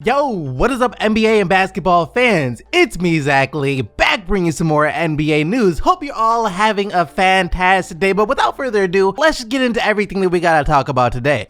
Yo, what is up NBA and basketball fans? It's me, Zach Lee, back bringing some more NBA news. Hope you're all having a fantastic day, but without further ado, let's just get into everything that we gotta talk about today.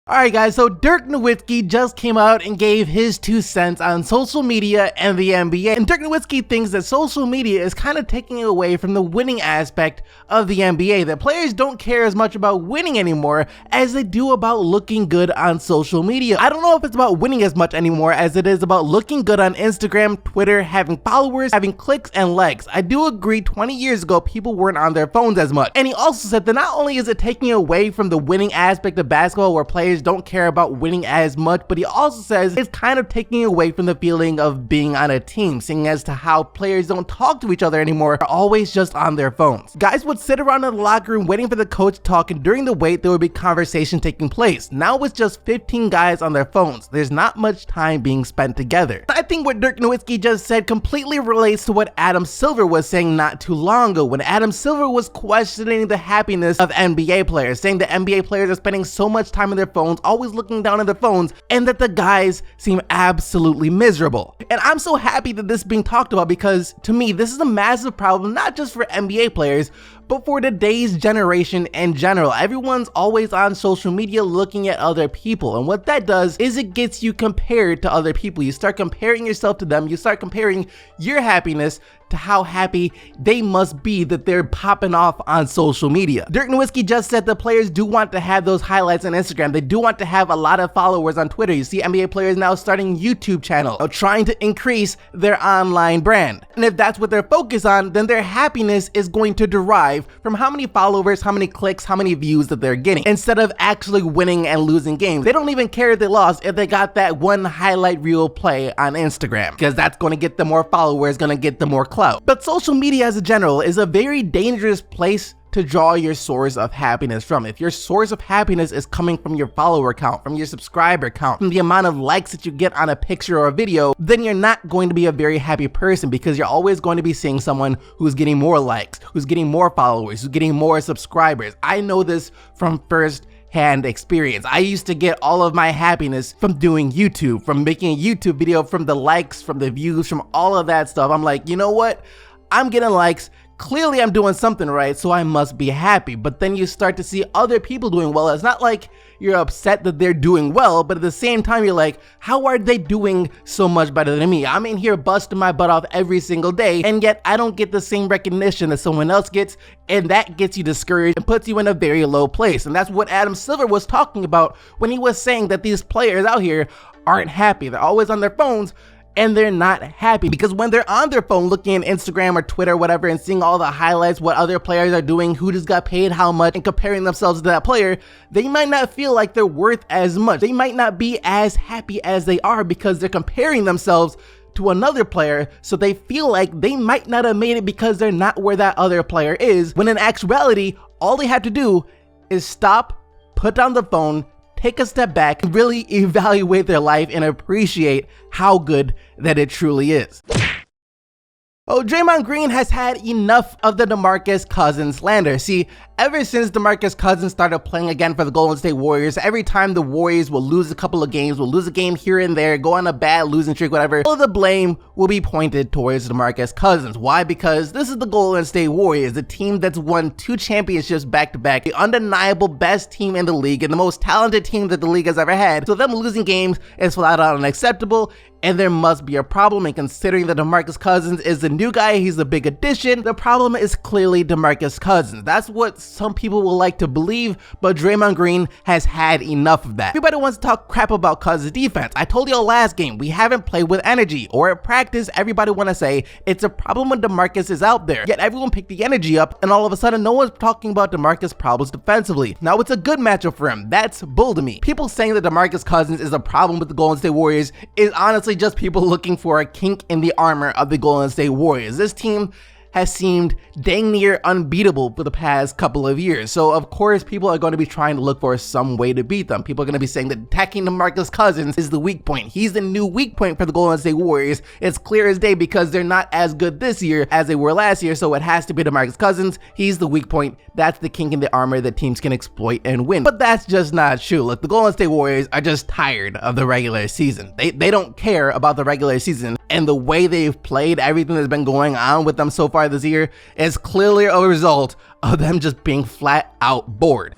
Alright guys, so Dirk Nowitzki just came out and gave his 2 cents on social media and the NBA. And Dirk Nowitzki thinks that social media is kind of taking away from the winning aspect of the NBA. That players don't care as much about winning anymore as they do about looking good on social media. I don't know if it's about winning as much anymore as it is about looking good on Instagram, Twitter, having followers, having clicks and likes. I do agree 20 years ago people weren't on their phones as much. And he also said that not only is it taking away from the winning aspect of basketball where players don't care about winning as much, but he also says it's kind of taking away from the feeling of being on a team, seeing as to how players don't talk to each other anymore, are always just on their phones. Guys would sit around in the locker room waiting for the coach to talk, and during the wait there would be conversation taking place. Now it's just 15 guys on their phones. There's not much time being spent together. I think what Dirk Nowitzki just said completely relates to what Adam Silver was saying not too long ago, when Adam Silver was questioning the happiness of NBA players, saying that NBA players are spending so much time on their phones, always looking down at their phones, and that the guys seem absolutely miserable. And I'm so happy that this is being talked about, because to me this is a massive problem, not just for NBA players, but for today's generation in general. Everyone's always on social media looking at other people, and what that does is it gets you compared to other people. You start comparing yourself to them, you start comparing your happiness to how happy they must be that they're popping off on social media. Dirk Nowitzki just said that players do want to have those highlights on Instagram. They do want to have a lot of followers on Twitter. You see NBA players now starting YouTube channels, trying to increase their online brand. And if that's what they're focused on, then their happiness is going to derive from how many followers, how many clicks, how many views that they're getting, instead of actually winning and losing games. They don't even care if they lost if they got that one highlight reel play on Instagram, because that's going to get them more followers, going to get them more clout. But social media as a general is a very dangerous place to draw your source of happiness from. If your source of happiness is coming from your follower count, from your subscriber count, from the amount of likes that you get on a picture or a video, then you're not going to be a very happy person, because you're always going to be seeing someone who's getting more likes, who's getting more followers, who's getting more subscribers. I know this from first-hand experience. I used to get all of my happiness from doing YouTube, from making a YouTube video, from the likes, from the views, from all of that stuff. I'm like, you know what? I'm getting likes. Clearly I'm doing something right, so I must be happy. But then you start to see other people doing well. It's not like you're upset that they're doing well, but at the same time you're like, how are they doing so much better than me? I'm in here busting my butt off every single day, and yet I don't get the same recognition that someone else gets, and that gets you discouraged and puts you in a very low place. And that's what Adam Silver was talking about when he was saying that these players out here aren't happy. They're always on their phones, and they're not happy, because when they're on their phone looking at Instagram or Twitter or whatever and seeing all the highlights, what other players are doing, who just got paid how much, and comparing themselves to that player, they might not feel like they're worth as much. They might not be as happy as they are because they're comparing themselves to another player, so they feel like they might not have made it because they're not where that other player is, when in actuality, all they have to do is stop, put down the phone, take a step back, and really evaluate their life and appreciate how good that it truly is. Oh, Draymond Green has had enough of the DeMarcus Cousins slander. See, ever since DeMarcus Cousins started playing again for the Golden State Warriors, every time the Warriors will lose a couple of games, will lose a game here and there, go on a bad losing streak, whatever, all of the blame will be pointed towards DeMarcus Cousins. Why? Because this is the Golden State Warriors, the team that's won 2 championships back-to-back, the undeniable best team in the league, and the most talented team that the league has ever had. So them losing games is flat out unacceptable, and there must be a problem. And considering that DeMarcus Cousins is the new guy, he's the big addition, the problem is clearly DeMarcus Cousins. That's what some people will like to believe, but Draymond Green has had enough of that. Everybody wants to talk crap about Cousins' defense. I told y'all last game, we haven't played with energy, or at practice, everybody want to say it's a problem when DeMarcus is out there. Yet everyone picked the energy up, and all of a sudden no one's talking about DeMarcus' problems defensively. Now it's a good matchup for him. That's bull to me. People saying that DeMarcus Cousins is a problem with the Golden State Warriors is honestly just people looking for a kink in the armor of the Golden State Warriors. This team has seemed dang near unbeatable for the past couple of years. So of course people are going to be trying to look for some way to beat them. People are going to be saying that attacking DeMarcus Cousins is the weak point. He's the new weak point for the Golden State Warriors. It's clear as day because they're not as good this year as they were last year, so it has to be DeMarcus Cousins. He's the weak point. That's the kink in the armor that teams can exploit and win. But that's just not true. Look, the Golden State Warriors are just tired of the regular season. They don't care about the regular season, and the way they've played, everything that's been going on with them so far this year is clearly a result of them just being flat out bored.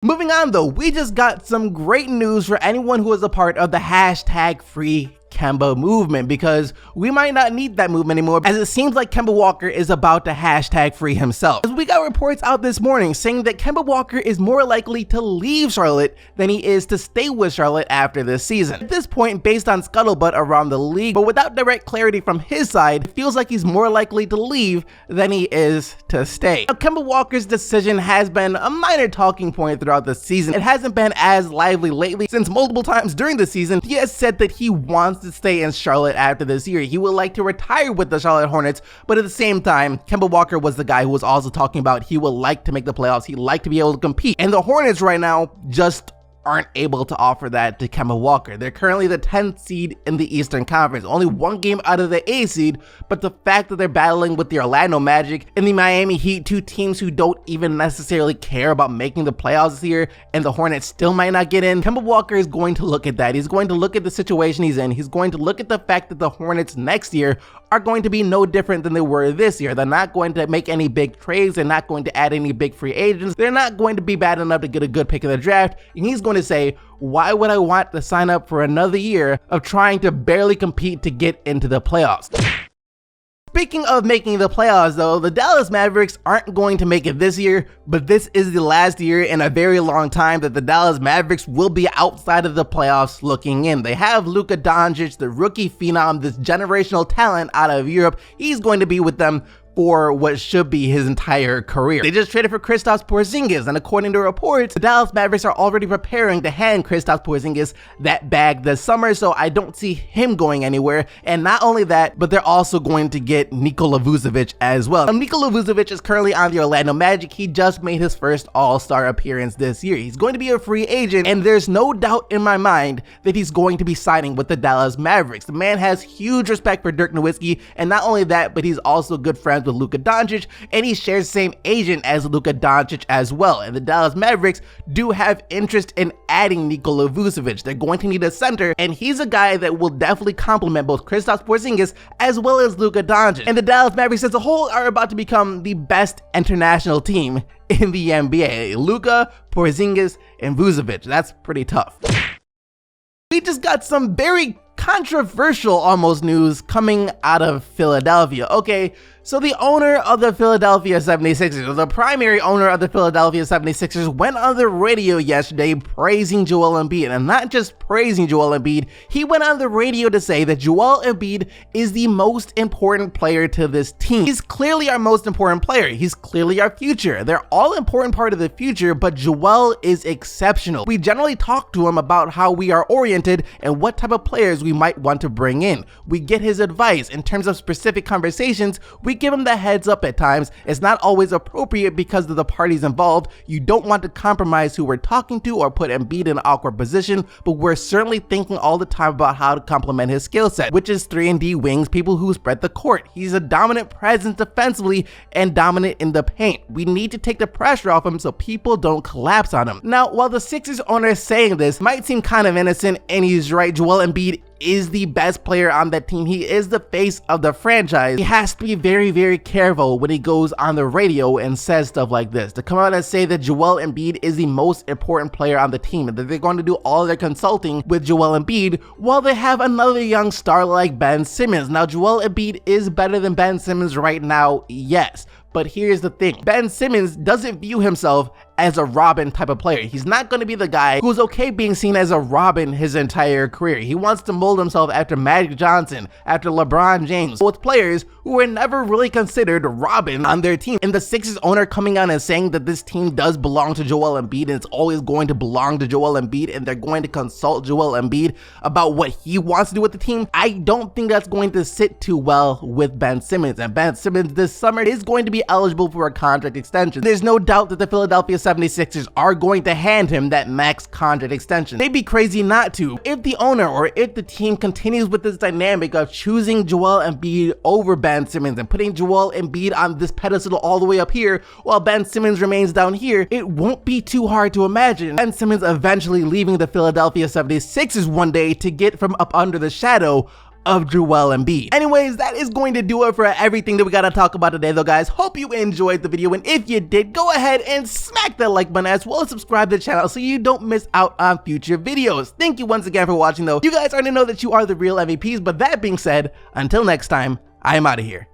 Moving on though, we just got some great news for anyone who is a part of the hashtag free Kemba movement, because we might not need that movement anymore, as it seems like Kemba Walker is about to hashtag free himself. As we got reports out this morning saying that Kemba Walker is more likely to leave Charlotte than he is to stay with Charlotte after this season. At this point, based on scuttlebutt around the league, but without direct clarity from his side, it feels like he's more likely to leave than he is to stay. Now, Kemba Walker's decision has been a minor talking point throughout the season. It hasn't been as lively lately, since multiple times during the season, he has said that he wants to stay in Charlotte after this year. He would like to retire with the Charlotte Hornets, but at the same time, Kemba Walker was the guy who was also talking about he would like to make the playoffs, he'd like to be able to compete. And the Hornets right now just aren't able to offer that to Kemba Walker. They're currently the 10th seed in the Eastern Conference, only one game out of the 8th seed, but the fact that they're battling with the Orlando Magic and the Miami Heat, two teams who don't even necessarily care about making the playoffs this year, and the Hornets still might not get in, Kemba Walker is going to look at that. He's going to look at the situation he's in. He's going to look at the fact that the Hornets next year are going to be no different than they were this year. They're not going to make any big trades. They're not going to add any big free agents. They're not going to be bad enough to get a good pick in the draft. And he's going to say, why would I want to sign up for another year of trying to barely compete to get into the playoffs? Speaking of making the playoffs though, the Dallas Mavericks aren't going to make it this year, but this is the last year in a very long time that the Dallas Mavericks will be outside of the playoffs looking in. They have Luka Doncic, the rookie phenom, this generational talent out of Europe. He's going to be with them for what should be his entire career. They just traded for Kristaps Porzingis, and according to reports, the Dallas Mavericks are already preparing to hand Kristaps Porzingis that bag this summer, so I don't see him going anywhere. And not only that, but they're also going to get Nikola Vucevic as well. Now, Nikola Vucevic is currently on the Orlando Magic. He just made his first All-Star appearance this year. He's going to be a free agent, and there's no doubt in my mind that he's going to be signing with the Dallas Mavericks. The man has huge respect for Dirk Nowitzki, and not only that, but he's also good friends with Luka Doncic, and he shares the same agent as Luka Doncic as well. And the Dallas Mavericks do have interest in adding Nikola Vucevic. They're going to need a center, and he's a guy that will definitely complement both Kristaps Porzingis as well as Luka Doncic. And the Dallas Mavericks as a whole are about to become the best international team in the NBA. Luka, Porzingis, and Vucevic. That's pretty tough. We just got some very controversial almost news coming out of Philadelphia. Okay, so the owner of the Philadelphia 76ers, or the primary owner of the Philadelphia 76ers, went on the radio yesterday praising Joel Embiid, and not just praising Joel Embiid, he went on the radio to say that Joel Embiid is the most important player to this team. He's clearly our most important player. He's clearly our future. They're all important part of the future, but Joel is exceptional. We generally talk to him about how we are oriented and what type of players we might want to bring in. We get his advice in terms of specific conversations. We give him the heads up at times. It's not always appropriate because of the parties involved. You don't want to compromise who we're talking to or put Embiid in an awkward position, but we're certainly thinking all the time about how to complement his skill set, which is 3-and-D wings, people who spread the court. He's a dominant presence defensively and dominant in the paint. We need to take the pressure off him so people don't collapse on him. Now, while the Sixers owner saying this might seem kind of innocent, and he's right, Joel Embiid is the best player on that team. He is the face of the franchise. He has to be very, very careful when he goes on the radio and says stuff like this. To come out and say that Joel Embiid is the most important player on the team and that they're going to do all their consulting with Joel Embiid while they have another young star like Ben Simmons. Now, Joel Embiid is better than Ben Simmons right now, yes. But here's the thing, Ben Simmons doesn't view himself as a Robin type of player. He's not going to be the guy who's okay being seen as a Robin his entire career. He wants to mold himself after Magic Johnson, after LeBron James, with players who were never really considered Robin on their team. And the Sixers owner coming out and saying that this team does belong to Joel Embiid and it's always going to belong to Joel Embiid and they're going to consult Joel Embiid about what he wants to do with the team, I don't think that's going to sit too well with Ben Simmons. And Ben Simmons this summer is going to be eligible for a contract extension. There's no doubt that the Philadelphia 76ers are going to hand him that max contract extension. They'd be crazy not to. If the owner or if the team continues with this dynamic of choosing Joel Embiid over Ben Simmons and putting Joel Embiid on this pedestal all the way up here while Ben Simmons remains down here, it won't be too hard to imagine Ben Simmons eventually leaving the Philadelphia 76ers one day to get from up under the shadow of Joel Embiid. Anyways, that is going to do it for everything that we gotta talk about today though, guys. Hope you enjoyed the video, and if you did, go ahead and smack that like button as well as subscribe to the channel so you don't miss out on future videos. Thank you once again for watching though. You guys already know that you are the real MVPs, but that being said, until next time, I am out of here.